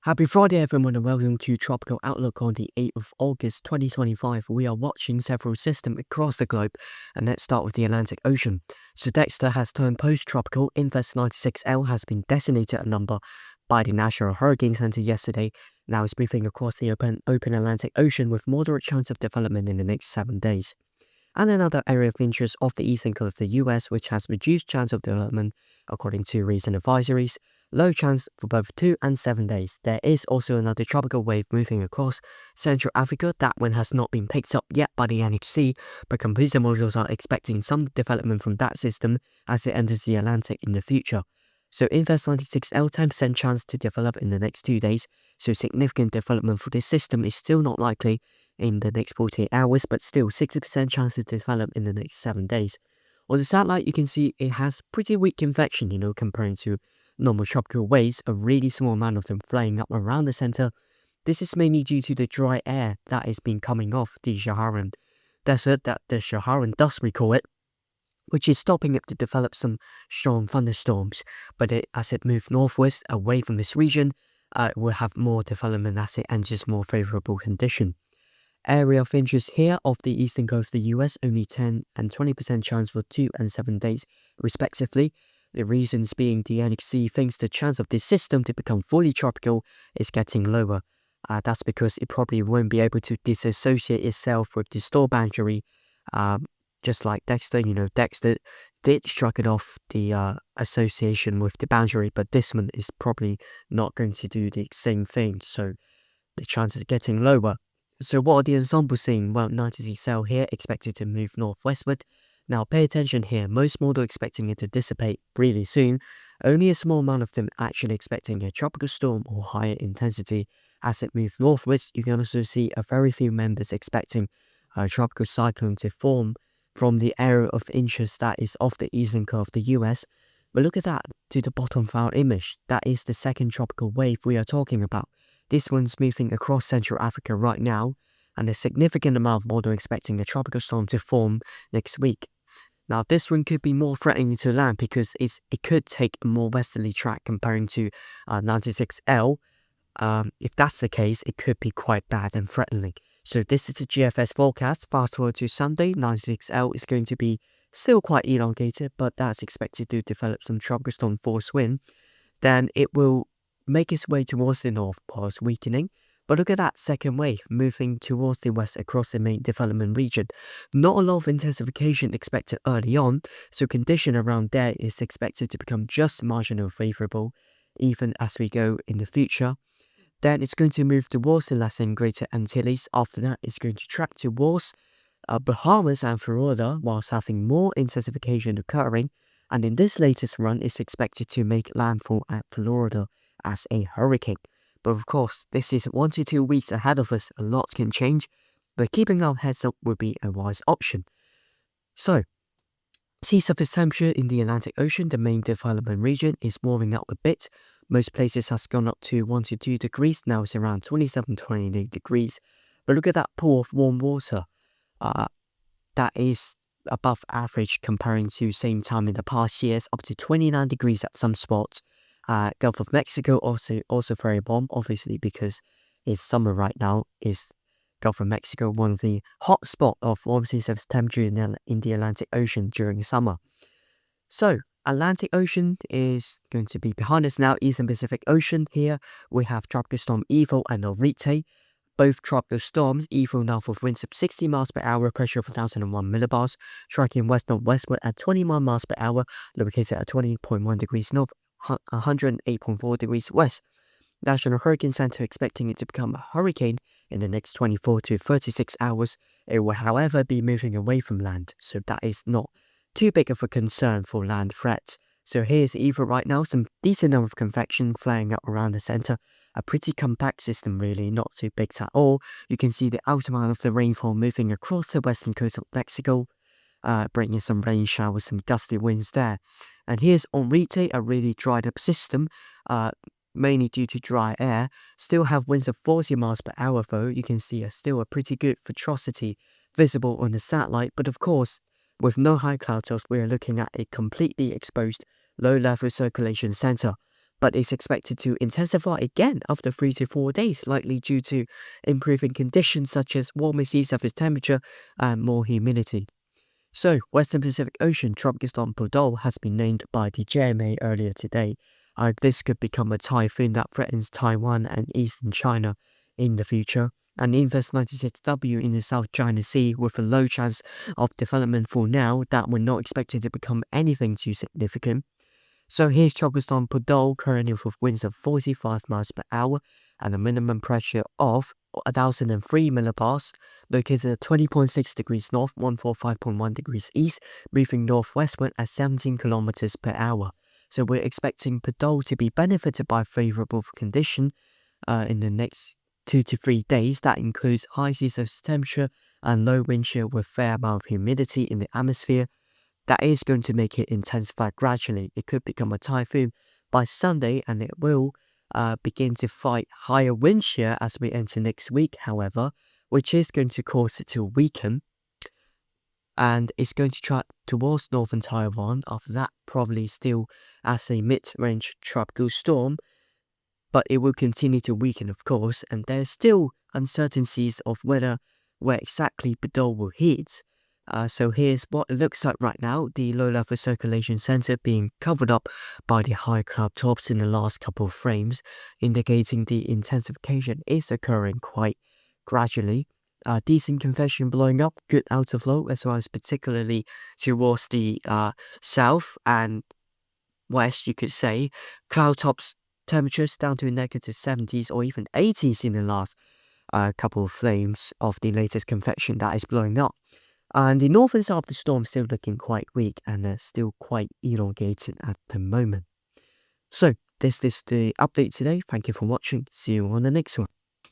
Happy Friday, everyone, and welcome to Tropical Outlook on the 8th of August 2025. We are watching several systems across the globe, and let's start with the Atlantic Ocean. So, Dexter has turned post-tropical. Invest 96L has been designated a number by the National Hurricane Center yesterday. Now it's moving across the open Atlantic Ocean with moderate chance of development in the next 7 days. And another area of interest off the eastern coast of the US, which has reduced chance of development according to recent advisories. Low chance for both 2 and 7 days. There is also another tropical wave moving across Central Africa. That one has not been picked up yet by the NHC, but computer models are expecting some development from that system as it enters the Atlantic in the future. So Invest 96L 10% chance to develop in the next 2 days, so significant development for this system is still not likely in the next 48 hours, but still 60% chance to develop in the next 7 days. On the satellite, you can see it has pretty weak convection, comparing to normal tropical waves, a really small amount of them flying up around the center. This is mainly due to the dry air that has been coming off the Saharan desert, that the Saharan dust we call it, which is stopping it to develop some strong thunderstorms. But as it moves northwest away from this region, it will have more development as it enters more favorable condition. Area of interest here off the eastern coast of the US, only 10 and 20% chance for 2 and 7 days respectively. The reasons being the NHC thinks the chance of this system to become fully tropical is getting lower. That's because it probably won't be able to disassociate itself with the store boundary, just like Dexter. Dexter did strike it off the association with the boundary, but this one is probably not going to do the same thing, so the chance is getting lower. So what are the ensembles seeing? Well, 96L here expected to move northwestward. Now pay attention here, most models expecting it to dissipate really soon. Only a small amount of them actually expecting a tropical storm or higher intensity. As it moves northwest, you can also see a very few members expecting a tropical cyclone to form from the area of interest that is off the eastern coast of the US. But look at that to the bottom of our image. That is the second tropical wave we are talking about. This one's moving across Central Africa right now, and a significant amount of models expecting a tropical storm to form next week. Now, this one could be more threatening to land because it could take a more westerly track comparing to 96L. If that's the case, it could be quite bad and threatening. So this is the GFS forecast. Fast forward to Sunday, 96L is going to be still quite elongated, but that's expected to develop some tropical storm force wind. Then it will make its way towards the north whilst weakening. But look at that second wave moving towards the west across the main development region. Not a lot of intensification expected early on, so condition around there is expected to become just marginally favorable even as we go in the future. Then it's going to move towards the Lesser and Greater Antilles. After that, it's going to track towards Bahamas and Florida whilst having more intensification occurring. And in this latest run, it's expected to make landfall at Florida as a hurricane. But of course, this is 1 to 2 weeks ahead of us. A lot can change, but keeping our heads up would be a wise option. So, sea surface temperature in the Atlantic Ocean, the main development region, is warming up a bit. Most places has gone up to 1 to 2 degrees. Now it's around 27-28 degrees. But look at that pool of warm water. That is above average comparing to same time in the past years, up to 29 degrees at some spots. Gulf of Mexico also very warm, obviously because it's summer right now. Is Gulf of Mexico one of the hot spot of warm sea surface temperature in the Atlantic Ocean during summer. So Atlantic Ocean is going to be behind us now. Eastern Pacific Ocean here we have Tropical Storm Evil and Orite. Both tropical storms, Evil now with winds of 60 miles per hour, pressure of 1001 millibars, striking west-northwestward at 21 miles per hour, located at 20.1 degrees north, 108.4 degrees west. National Hurricane Center expecting it to become a hurricane in the next 24 to 36 hours. It will, however, be moving away from land, so that is not too big of a concern for land threats. So here's Evil right now, some decent number of convection flying up around the center. A pretty compact system really, not too big at all. You can see the outer amount of the rainfall moving across the western coast of Mexico, bringing some rain showers, some gusty winds there. And here's Orite, a really dried up system, mainly due to dry air. Still have winds of 40 miles per hour though. You can see still a pretty good viscosity visible on the satellite, but of course, with no high cloud tops, we are looking at a completely exposed low-level circulation center. but it's expected to intensify again after 3 to 4 days, likely due to improving conditions such as warmer sea surface temperature and more humidity. So, Western Pacific Ocean Tropical Storm Podul has been named by the JMA earlier today. This could become a typhoon that threatens Taiwan and eastern China in the future. And Invest 96W in the South China Sea with a low chance of development for now that we're not expected to become anything too significant. So here's Tropical Storm Podul currently with winds of 45 miles per hour and a minimum pressure of 1003 millibars, located at 20.6 degrees north, 145.1 degrees east, moving northwestward at 17 kilometers per hour. So we're expecting Podul to be benefited by favorable condition in the next 2 to 3 days. That includes high sea surface temperature and low wind chill with fair amount of humidity in the atmosphere. That is going to make it intensify gradually. It could become a typhoon by Sunday, and it will begin to fight higher wind shear as we enter next week, however, which is going to cause it to weaken. And it's going to track towards northern Taiwan. After that, probably still as a mid-range tropical storm, but it will continue to weaken, of course, and there's still uncertainties of where exactly Podul will hit. So here's what it looks like right now. The low-level circulation center being covered up by the high cloud tops in the last couple of frames, indicating the intensification is occurring quite gradually. Decent convection blowing up, good outer flow, as well as particularly towards the south and west, you could say. Cloud tops temperatures down to negative 70s or even 80s in the last couple of frames of the latest convection that is blowing up. And the northern side of the storm still looking quite weak and still quite elongated at the moment. So, this is the update today. Thank you for watching. See you on the next one.